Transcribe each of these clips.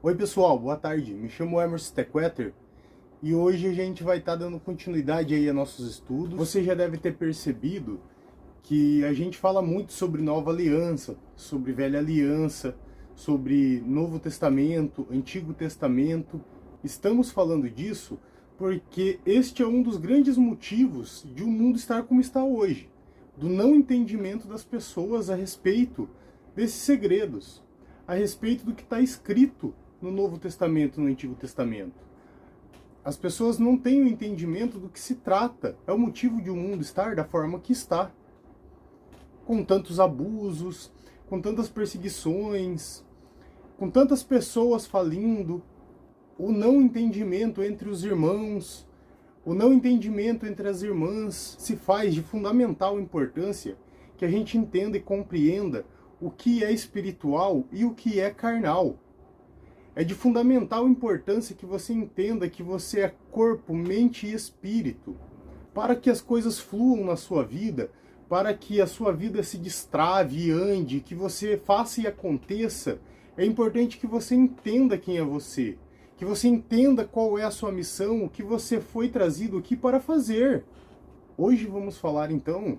Oi pessoal, boa tarde, me chamo Emerson Tequeter e hoje a gente vai estar dando continuidade aí a nossos estudos. Você já deve ter percebido que a gente fala muito sobre Nova Aliança, sobre Velha Aliança, sobre Novo Testamento, Antigo Testamento. Estamos falando disso porque este é um dos grandes motivos de o mundo estar como está hoje, do não entendimento das pessoas a respeito desses segredos, a respeito do que está escrito no Novo Testamento, no Antigo Testamento. As pessoas não têm o entendimento do que se trata. É o motivo de o mundo estar da forma que está. Com tantos abusos, com tantas perseguições, com tantas pessoas falindo, o não entendimento entre os irmãos, o não entendimento entre as irmãs se faz de fundamental importância que a gente entenda e compreenda o que é espiritual e o que é carnal. É de fundamental importância que você entenda que você é corpo, mente e espírito, para que as coisas fluam na sua vida, para que a sua vida se destrave e ande, que você faça e aconteça. É importante que você entenda quem é você, que você entenda qual é a sua missão, o que você foi trazido aqui para fazer. Hoje vamos falar então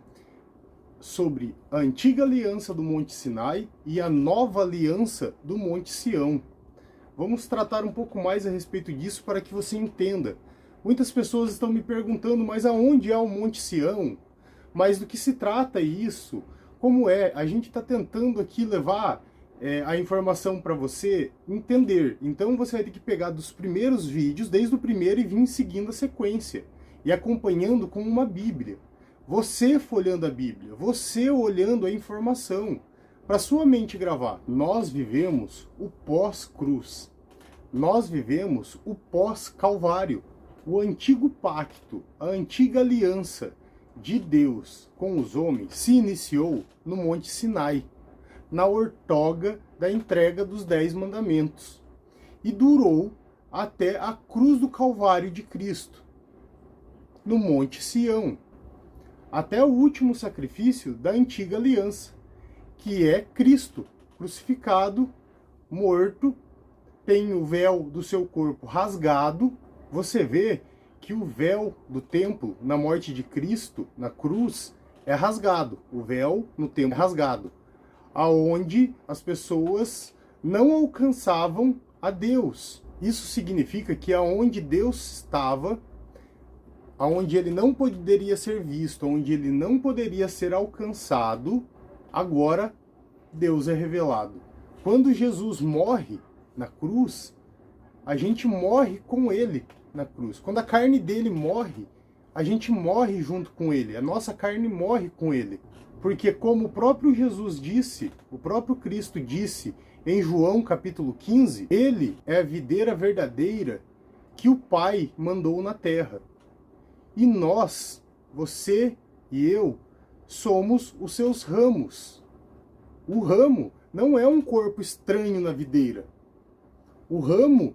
sobre a antiga aliança do Monte Sinai e a nova aliança do Monte Sião. Vamos tratar um pouco mais a respeito disso para que você entenda. Muitas pessoas estão me perguntando, mas aonde é o Monte Sião? Mas do que se trata isso? Como é? A gente está tentando aqui levar a informação para você entender. Então você vai ter que pegar dos primeiros vídeos, desde o primeiro, e vir seguindo a sequência. E acompanhando com uma Bíblia. Você folheando a Bíblia, você olhando a informação. Para sua mente gravar, nós vivemos o pós-cruz, nós vivemos o pós-calvário, o antigo pacto, a antiga aliança de Deus com os homens se iniciou no Monte Sinai, na ortoga da entrega dos 10 mandamentos, e durou até a cruz do Calvário de Cristo, no Monte Sião, até o último sacrifício da antiga aliança, que é Cristo, crucificado, morto, tem o véu do seu corpo rasgado. Você vê que o véu do templo, na morte de Cristo, na cruz, é rasgado. O véu no templo é rasgado, aonde as pessoas não alcançavam a Deus. Isso significa que aonde Deus estava, aonde ele não poderia ser visto, onde ele não poderia ser alcançado, agora Deus é revelado. Quando Jesus morre na cruz, a gente morre com ele na cruz. Quando a carne dele morre, a gente morre junto com ele. A nossa carne morre com ele. Porque como o próprio Jesus disse, o próprio Cristo disse em João capítulo 15, ele é a videira verdadeira que o Pai mandou na terra. E nós, você e eu, somos os seus ramos. O ramo não é um corpo estranho na videira. O ramo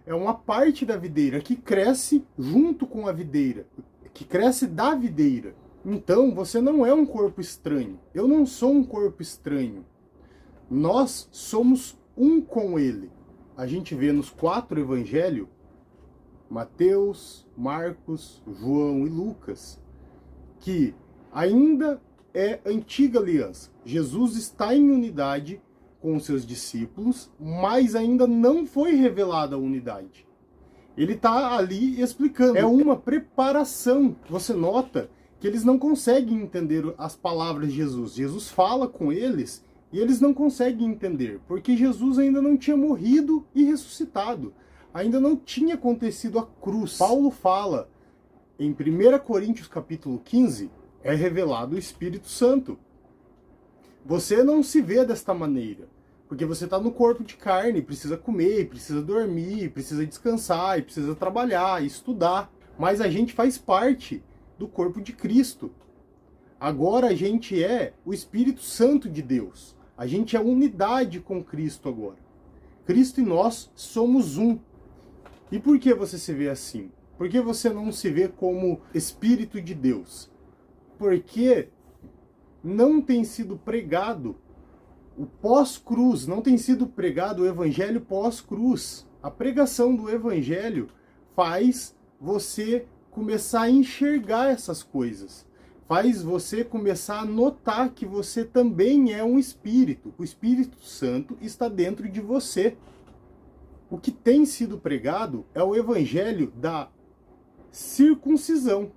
é uma parte da videira que cresce junto com a videira, que cresce da videira. Então você não é um corpo estranho. Eu não sou um corpo estranho. Nós somos um com ele. A gente vê nos 4 evangelhos, Mateus, Marcos, João e Lucas, que ainda é antiga aliança. Jesus está em unidade com os seus discípulos, mas ainda não foi revelada a unidade. Ele está ali explicando. É uma preparação. Você nota que eles não conseguem entender as palavras de Jesus. Jesus fala com eles e eles não conseguem entender, porque Jesus ainda não tinha morrido e ressuscitado. Ainda não tinha acontecido a cruz. Paulo fala em 1 Coríntios capítulo 15, é revelado o Espírito Santo. Você não se vê desta maneira, porque você está no corpo de carne, precisa comer, precisa dormir, precisa descansar, precisa trabalhar, estudar. Mas a gente faz parte do corpo de Cristo. Agora a gente é o Espírito Santo de Deus. A gente é unidade com Cristo agora. Cristo e nós somos um. E por que você se vê assim? Por que você não se vê como Espírito de Deus? Porque não tem sido pregado O pós-cruz, não tem sido pregado o evangelho pós-cruz. A pregação do evangelho faz você começar a enxergar essas coisas. Faz você começar a notar que você também é um espírito. O Espírito Santo está dentro de você. O que tem sido pregado é o evangelho da circuncisão.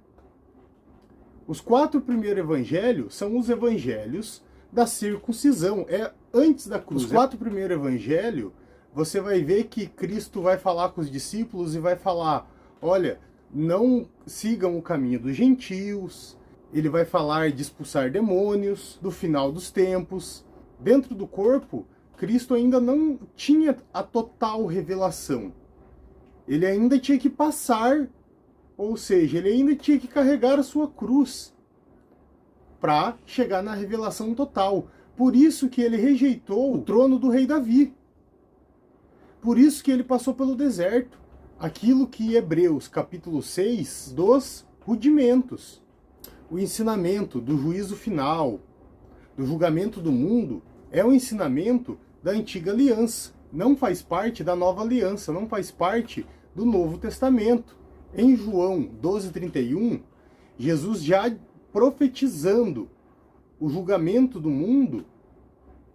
Os 4 primeiros evangelhos são os evangelhos da circuncisão, é antes da cruz. Os 4 primeiros evangelhos, você vai ver que Cristo vai falar com os discípulos e vai falar, olha, não sigam o caminho dos gentios. Ele vai falar de expulsar demônios, do final dos tempos. Dentro do corpo, Cristo ainda não tinha a total revelação. Ele ainda tinha que passar, ou seja, ele ainda tinha que carregar a sua cruz para chegar na revelação total. Por isso que ele rejeitou o trono do rei Davi. Por isso que ele passou pelo deserto. Aquilo que Hebreus capítulo 6, dos rudimentos, o ensinamento do juízo final, do julgamento do mundo, é o ensinamento da antiga aliança. Não faz parte da nova aliança, não faz parte do Novo Testamento. Em João 12:31, Jesus já profetizando o julgamento do mundo,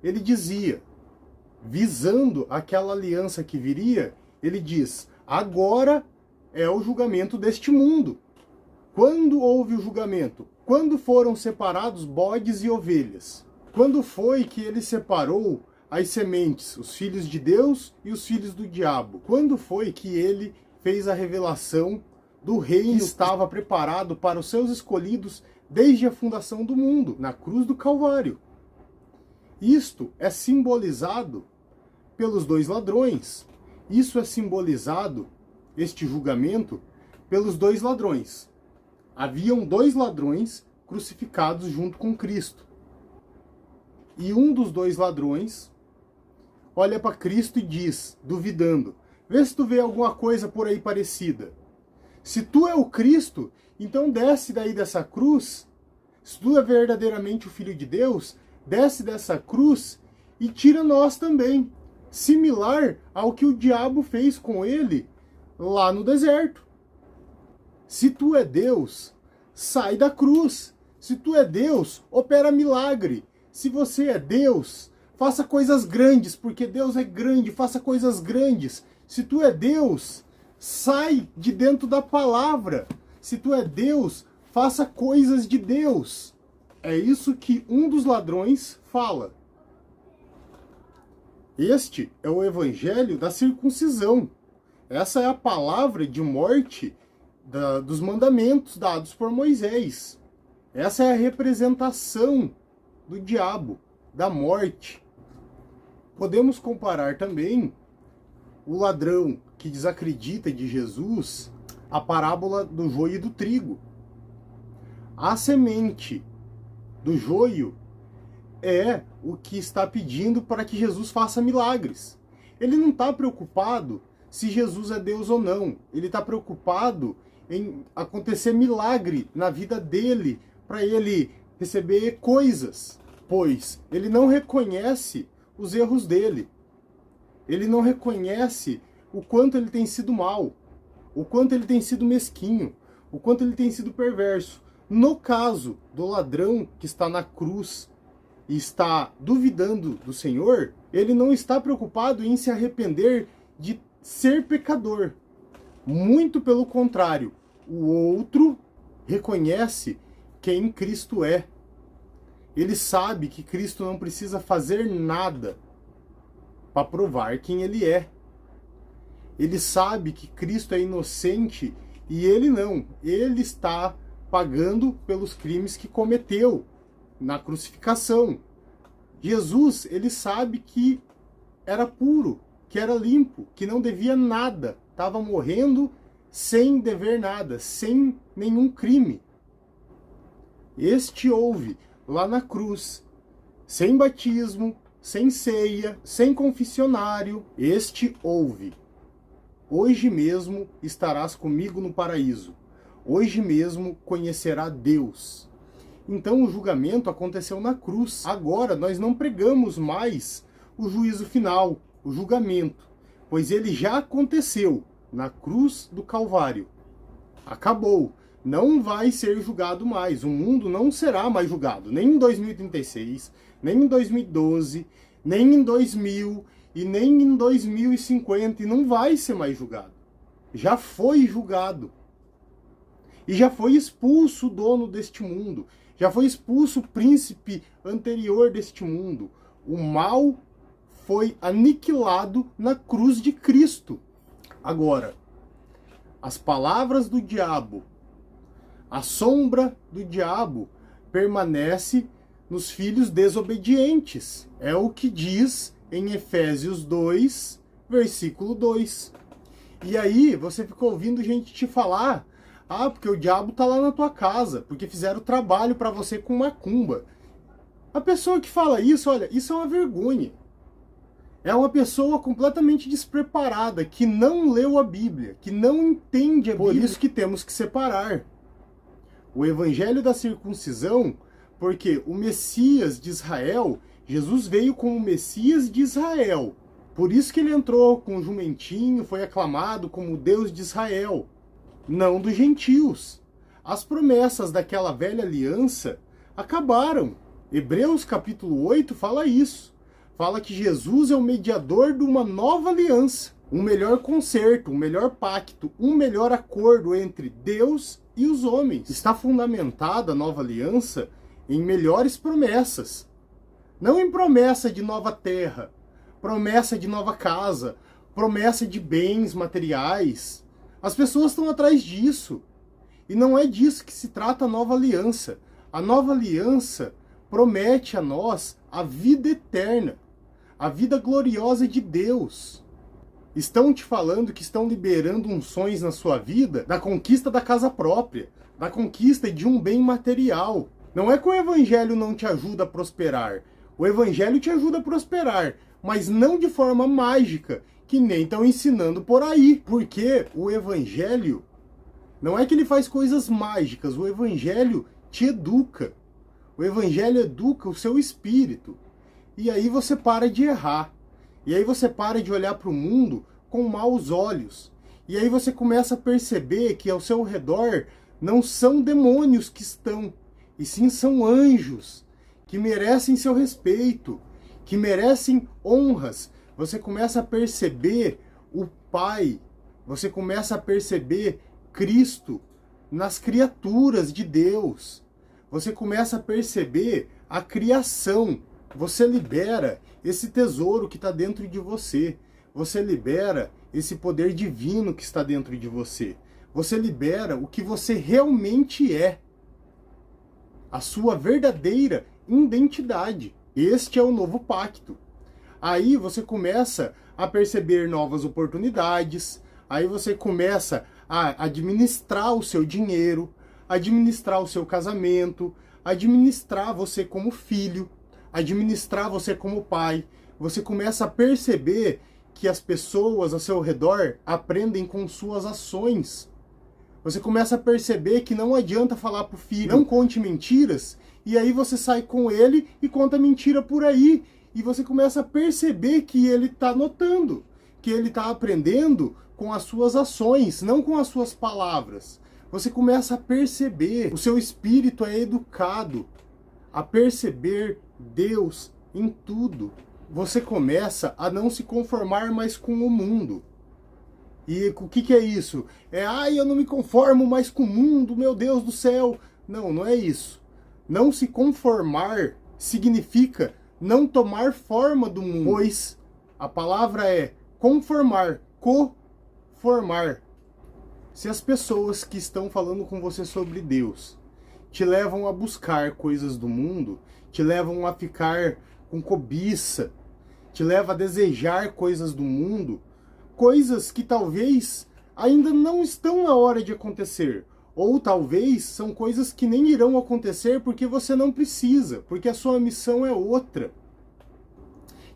ele dizia, visando aquela aliança que viria, ele diz, agora é o julgamento deste mundo. Quando houve o julgamento? Quando foram separados bodes e ovelhas? Quando foi que ele separou as sementes, os filhos de Deus e os filhos do diabo? Quando foi que ele fez a revelação do reino que estava preparado para os seus escolhidos desde a fundação do mundo, na cruz do Calvário? Isto é simbolizado pelos 2 ladrões. Isso é simbolizado, este julgamento, pelos 2 ladrões. Haviam 2 ladrões crucificados junto com Cristo. E um dos 2 ladrões olha para Cristo e diz, duvidando, vê se tu vê alguma coisa por aí parecida. Se tu é o Cristo, então desce daí dessa cruz. Se tu é verdadeiramente o Filho de Deus, desce dessa cruz e tira nós também. Similar ao que o diabo fez com ele lá no deserto. Se tu é Deus, sai da cruz. Se tu é Deus, opera milagre. Se você é Deus, faça coisas grandes, porque Deus é grande, faça coisas grandes. Se tu é Deus, sai de dentro da palavra. Se tu é Deus, faça coisas de Deus. É isso que um dos ladrões fala. Este é o evangelho da circuncisão. Essa é a palavra de morte dos mandamentos dados por Moisés. Essa é a representação do diabo, da morte. Podemos comparar também o ladrão que desacredita de Jesus à parábola do joio e do trigo. A semente do joio é o que está pedindo para que Jesus faça milagres. Ele não está preocupado se Jesus é Deus ou não. Ele está preocupado em acontecer milagre na vida dele, para ele receber coisas, pois ele não reconhece os erros dele. Ele não reconhece o quanto ele tem sido mal, o quanto ele tem sido mesquinho, o quanto ele tem sido perverso. No caso do ladrão que está na cruz e está duvidando do Senhor, ele não está preocupado em se arrepender de ser pecador. Muito pelo contrário, o outro reconhece quem Cristo é. Ele sabe que Cristo não precisa fazer nada para provar quem ele é. Ele sabe que Cristo é inocente e ele não. Ele está pagando pelos crimes que cometeu na crucificação. Jesus, ele sabe que era puro, que era limpo, que não devia nada. Estava morrendo sem dever nada, sem nenhum crime. Este houve lá na cruz, sem batismo, sem ceia, sem confessionário. Este houve. Hoje mesmo estarás comigo no paraíso. Hoje mesmo conhecerá Deus. Então o julgamento aconteceu na cruz. Agora nós não pregamos mais o juízo final, o julgamento, pois ele já aconteceu na cruz do Calvário. Acabou. Não vai ser julgado mais. O mundo não será mais julgado. Nem em 2036, nem em 2012, nem em 2000 e nem em 2050. E não vai ser mais julgado. Já foi julgado. E já foi expulso o dono deste mundo. Já foi expulso o príncipe anterior deste mundo. O mal foi aniquilado na cruz de Cristo. Agora, as palavras do diabo, a sombra do diabo permanece nos filhos desobedientes. É o que diz em Efésios 2, versículo 2. E aí você ficou ouvindo gente te falar: ah, porque o diabo tá lá na tua casa, porque fizeram trabalho para você com macumba. A pessoa que fala isso, olha, isso é uma vergonha. É uma pessoa completamente despreparada, que não leu a Bíblia, que não entende a Bíblia. Por isso que temos que separar o evangelho da circuncisão, porque o Messias de Israel, Jesus veio como Messias de Israel. Por isso que ele entrou com o jumentinho, foi aclamado como Deus de Israel, não dos gentios. As promessas daquela velha aliança acabaram. Hebreus capítulo 8 fala isso. Fala que Jesus é o mediador de uma nova aliança, um melhor concerto, um melhor pacto, um melhor acordo entre Deus e os homens. Está fundamentada a nova aliança em melhores promessas. Não em promessa de nova terra, promessa de nova casa, promessa de bens materiais. As pessoas estão atrás disso. E não é disso que se trata a nova aliança. A nova aliança promete a nós a vida eterna, a vida gloriosa de Deus. Estão te falando que estão liberando unções na sua vida da conquista da casa própria, da conquista de um bem material. Não é que o evangelho não te ajuda a prosperar. O evangelho te ajuda a prosperar, mas não de forma mágica, que nem estão ensinando por aí. Porque o evangelho não é que ele faz coisas mágicas, o evangelho te educa. O evangelho educa o seu espírito. E aí você para de errar. E aí você para de olhar para o mundo com maus olhos. E aí você começa a perceber que ao seu redor não são demônios que estão, e sim são anjos que merecem seu respeito, que merecem honras. Você começa a perceber o Pai, você começa a perceber Cristo nas criaturas de Deus. Você começa a perceber a criação. Você libera esse tesouro que está dentro de você. Você libera esse poder divino que está dentro de você. Você libera o que você realmente é. A sua verdadeira identidade. Este é o novo pacto. Aí você começa a perceber novas oportunidades. Aí você começa a administrar o seu dinheiro, administrar o seu casamento, administrar você como filho, administrar você como pai. Você começa a perceber que as pessoas ao seu redor aprendem com suas ações. Você começa a perceber que não adianta falar pro filho: não conte mentiras, e aí você sai com ele e conta mentira por aí. E você começa a perceber que ele está notando, que ele está aprendendo com as suas ações, não com as suas palavras. Você começa a perceber, o seu espírito é educado a perceber Deus em tudo. Você começa a não se conformar mais com o mundo. E o que é isso? Eu não me conformo mais com o mundo, meu Deus do céu. Não, não é isso. Não se conformar significa não tomar forma do mundo, pois a palavra é conformar, co-formar. Se as pessoas que estão falando com você sobre Deus te levam a buscar coisas do mundo, te levam a ficar com cobiça, te leva a desejar coisas do mundo, coisas que talvez ainda não estão na hora de acontecer, ou talvez são coisas que nem irão acontecer porque você não precisa, porque a sua missão é outra,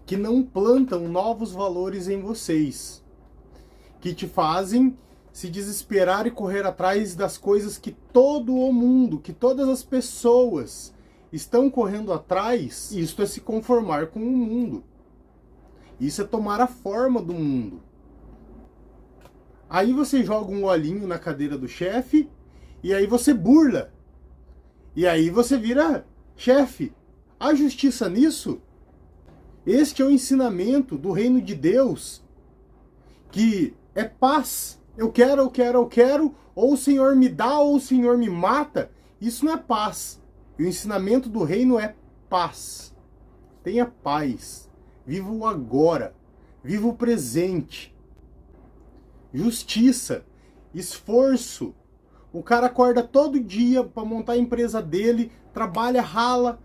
que não plantam novos valores em vocês, que te fazem se desesperar e correr atrás das coisas que todo o mundo, que todas as pessoas estão correndo atrás, isto é se conformar com o mundo. Isso é tomar a forma do mundo. Aí você joga um olhinho na cadeira do chefe, e aí você burla. E aí você vira chefe. Há justiça nisso? Este é o ensinamento do reino de Deus, que é paz. Eu quero, ou o Senhor me dá, ou o Senhor me mata. Isso não é paz. E o ensinamento do reino é paz. Tenha paz. Viva o agora. Viva o presente. Justiça. Esforço. O cara acorda todo dia para montar a empresa dele, trabalha, rala,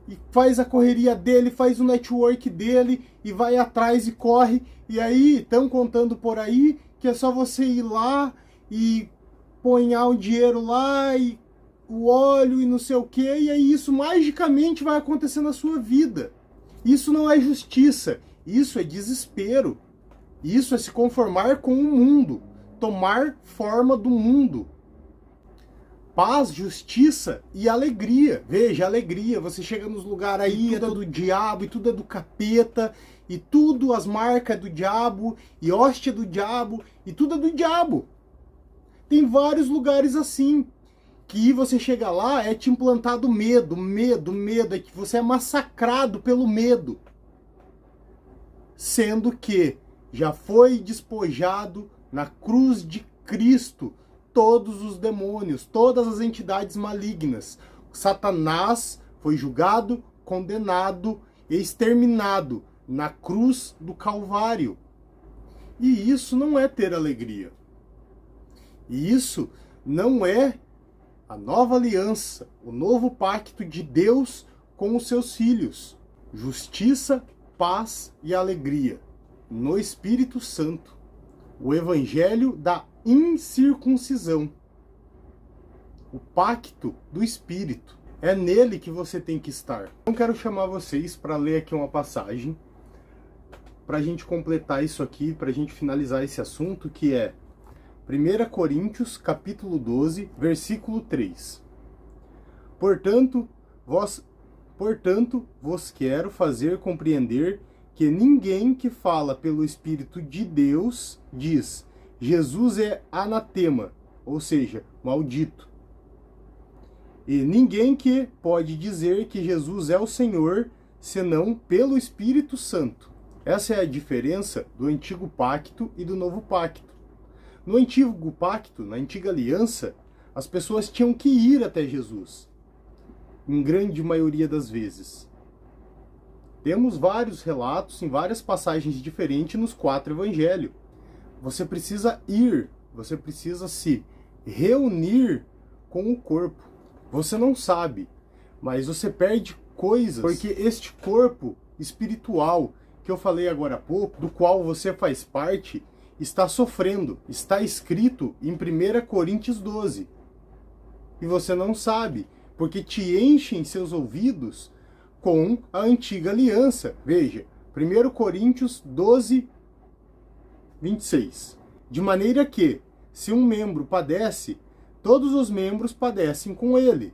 e faz a correria dele, faz o network dele, e vai atrás e corre. E aí, estão contando por aí que é só você ir lá e ponhar o dinheiro lá, e o óleo e não sei o que, e aí isso magicamente vai acontecer na sua vida. Isso não é justiça, isso é desespero. Isso é se conformar com o mundo, tomar forma do mundo. Paz, justiça e alegria. Veja, alegria. Você chega nos lugares aí, tudo é do diabo, e tudo é do capeta, e tudo, as marcas é do diabo, e hóstia é do diabo, e tudo é do diabo. Tem vários lugares assim, que você chega lá, é te implantado medo, é que você é massacrado pelo medo. Sendo que já foi despojado na cruz de Cristo todos os demônios, todas as entidades malignas. Satanás foi julgado, condenado e exterminado na cruz do Calvário. E isso não é ter alegria. E isso não é a nova aliança, o novo pacto de Deus com os seus filhos. Justiça, paz e alegria no Espírito Santo. O evangelho da incircuncisão. O pacto do Espírito. É nele que você tem que estar. Eu quero chamar vocês para ler aqui uma passagem, para a gente completar isso aqui, para a gente finalizar esse assunto, que é 1 Coríntios, capítulo 12, versículo 3. Portanto, vos quero fazer compreender que ninguém que fala pelo Espírito de Deus diz: Jesus é anatema, ou seja, maldito. E ninguém que pode dizer que Jesus é o Senhor, senão pelo Espírito Santo. Essa é a diferença do antigo pacto e do novo pacto. No antigo pacto, na antiga aliança, as pessoas tinham que ir até Jesus, em grande maioria das vezes. Temos vários relatos em várias passagens diferentes nos 4 evangelhos. Você precisa ir, você precisa se reunir com o corpo. Você não sabe, mas você perde coisas, porque este corpo espiritual que eu falei agora há pouco, do qual você faz parte, está sofrendo. Está escrito em 1 Coríntios 12. E você não sabe, porque te enchem seus ouvidos com a antiga aliança. Veja, 1 Coríntios 12, 26. De maneira que, se um membro padece, todos os membros padecem com ele.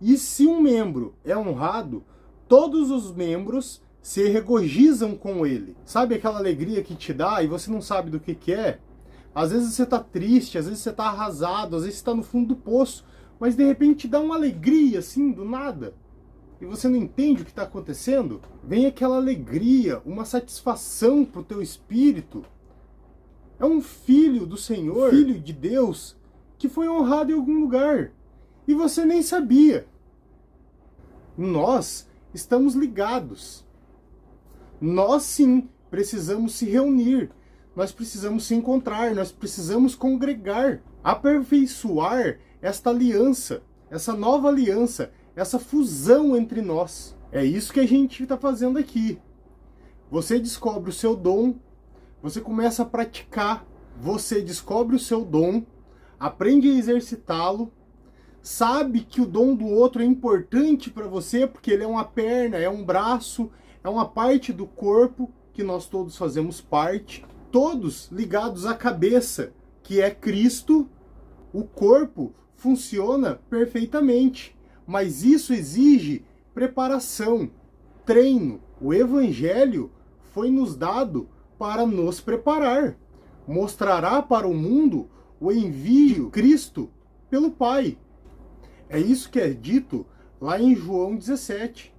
E se um membro é honrado, todos os membros se regozijam com ele. Sabe aquela alegria que te dá e você não sabe do que é? Às vezes você está triste, às vezes você está arrasado, às vezes você está no fundo do poço, mas de repente te dá uma alegria assim, do nada. E você não entende o que está acontecendo? Vem aquela alegria, uma satisfação para o teu espírito. É um filho do Senhor, filho de Deus, que foi honrado em algum lugar. E você nem sabia. Nós estamos ligados. Nós sim precisamos se reunir. Nós precisamos se encontrar. Nós precisamos congregar. Aperfeiçoar esta aliança, essa nova aliança, essa fusão entre nós. É isso que a gente está fazendo aqui. Você descobre o seu dom, você começa a praticar, você descobre o seu dom, aprende a exercitá-lo, sabe que o dom do outro é importante para você, porque ele é uma perna, é um braço, é uma parte do corpo que nós todos fazemos parte, todos ligados à cabeça, que é Cristo, o corpo funciona perfeitamente. Mas isso exige preparação, treino. O Evangelho foi nos dado para nos preparar. Mostrará para o mundo o envio de Cristo pelo Pai. É isso que é dito lá em João 17.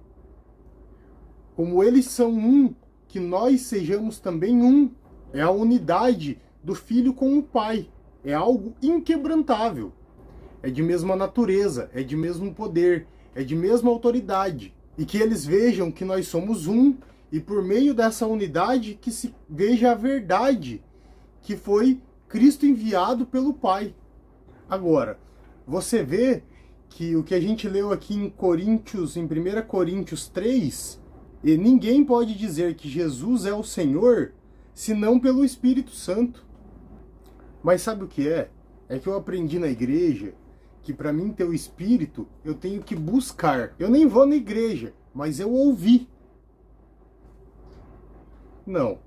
Como eles são um, que nós sejamos também um. É a unidade do Filho com o Pai. É algo inquebrantável. É de mesma natureza, é de mesmo poder, é de mesma autoridade. E que eles vejam que nós somos um, e por meio dessa unidade que se veja a verdade, que foi Cristo enviado pelo Pai. Agora, você vê que o que a gente leu aqui em 1 Coríntios 3, e ninguém pode dizer que Jesus é o Senhor, senão pelo Espírito Santo. Mas sabe o que é? É que eu aprendi na igreja que para mim ter o Espírito, eu tenho que buscar. Eu nem vou na igreja, mas eu ouvi. Não,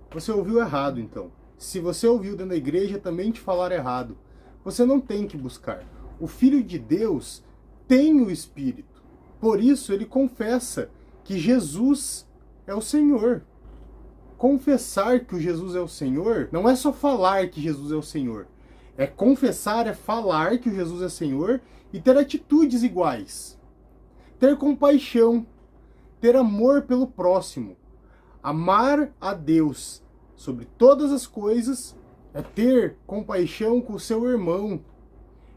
você ouviu errado então. Se você ouviu dentro da igreja, também te falaram errado. Você não tem que buscar. O Filho de Deus tem o Espírito. Por isso ele confessa que Jesus é o Senhor. Confessar que o Jesus é o Senhor não é só falar que Jesus é o Senhor. É confessar, é falar que o Jesus é Senhor e ter atitudes iguais. Ter compaixão, ter amor pelo próximo. Amar a Deus sobre todas as coisas é ter compaixão com o seu irmão.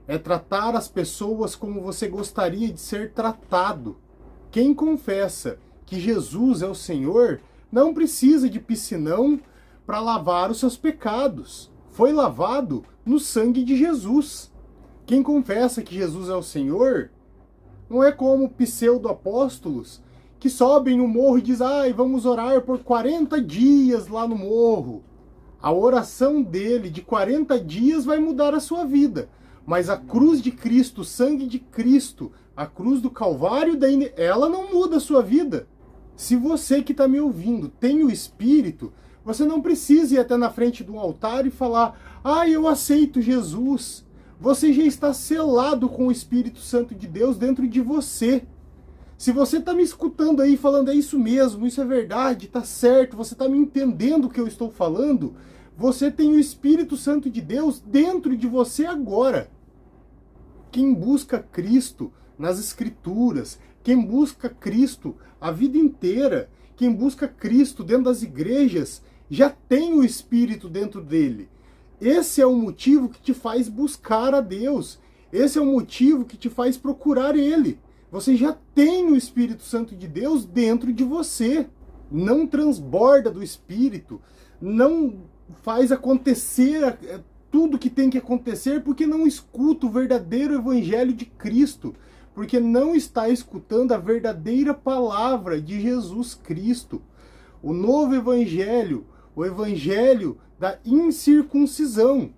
É tratar as pessoas como você gostaria de ser tratado. Quem confessa que Jesus é o Senhor não precisa de piscinão para lavar os seus pecados. Foi lavado no sangue de Jesus. Quem confessa que Jesus é o Senhor não é como pseudo-apóstolos que sobem no morro e dizem: ai, vamos orar por 40 dias lá no morro. A oração dele de 40 dias vai mudar a sua vida. Mas a cruz de Cristo, o sangue de Cristo, a cruz do Calvário, ela não muda a sua vida. Se você que está me ouvindo tem o Espírito, você não precisa ir até na frente do altar e falar: ah, eu aceito Jesus. Você já está selado com o Espírito Santo de Deus dentro de você. Se você está me escutando aí falando: é isso mesmo, isso é verdade, está certo, você está me entendendo o que eu estou falando, você tem o Espírito Santo de Deus dentro de você agora. Quem busca Cristo nas Escrituras, quem busca Cristo a vida inteira, quem busca Cristo dentro das igrejas, já tem o Espírito dentro dele. Esse é o motivo que te faz buscar a Deus. Esse é o motivo que te faz procurar Ele. Você já tem o Espírito Santo de Deus dentro de você. Não transborda do Espírito, não faz acontecer tudo que tem que acontecer porque não escuta o verdadeiro Evangelho de Cristo, porque não está escutando a verdadeira palavra de Jesus Cristo. O novo Evangelho, o Evangelho da incircuncisão,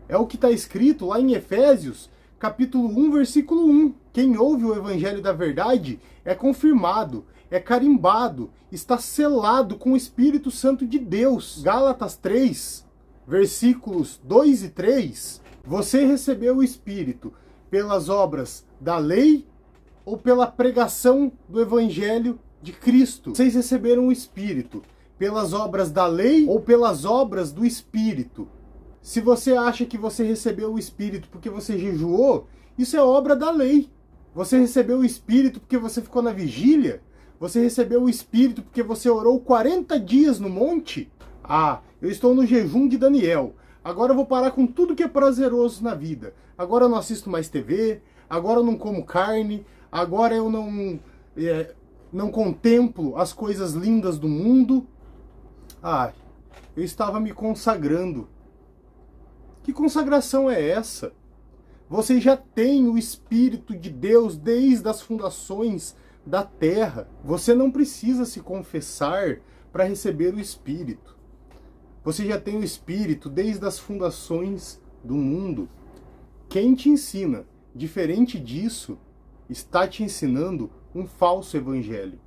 é o que está escrito lá em Efésios, capítulo 1, versículo 1. Quem ouve o Evangelho da verdade é confirmado, é carimbado, está selado com o Espírito Santo de Deus. Gálatas 3, versículos 2 e 3. Você recebeu o Espírito pelas obras da lei ou pela pregação do Evangelho de Cristo? Vocês receberam o Espírito pelas obras da lei ou pelas obras do Espírito? Se você acha que você recebeu o Espírito porque você jejuou, isso é obra da lei. Você recebeu o Espírito porque você ficou na vigília? Você recebeu o Espírito porque você orou 40 dias no monte? Ah, eu estou no jejum de Daniel. Agora eu vou parar com tudo que é prazeroso na vida. Agora eu não assisto mais TV, agora eu não como carne, agora eu não contemplo as coisas lindas do mundo. Ah, eu estava me consagrando. Que consagração é essa? Você já tem o Espírito de Deus desde as fundações da terra. Você não precisa se confessar para receber o Espírito. Você já tem o Espírito desde as fundações do mundo. Quem te ensina diferente disso está te ensinando um falso evangelho.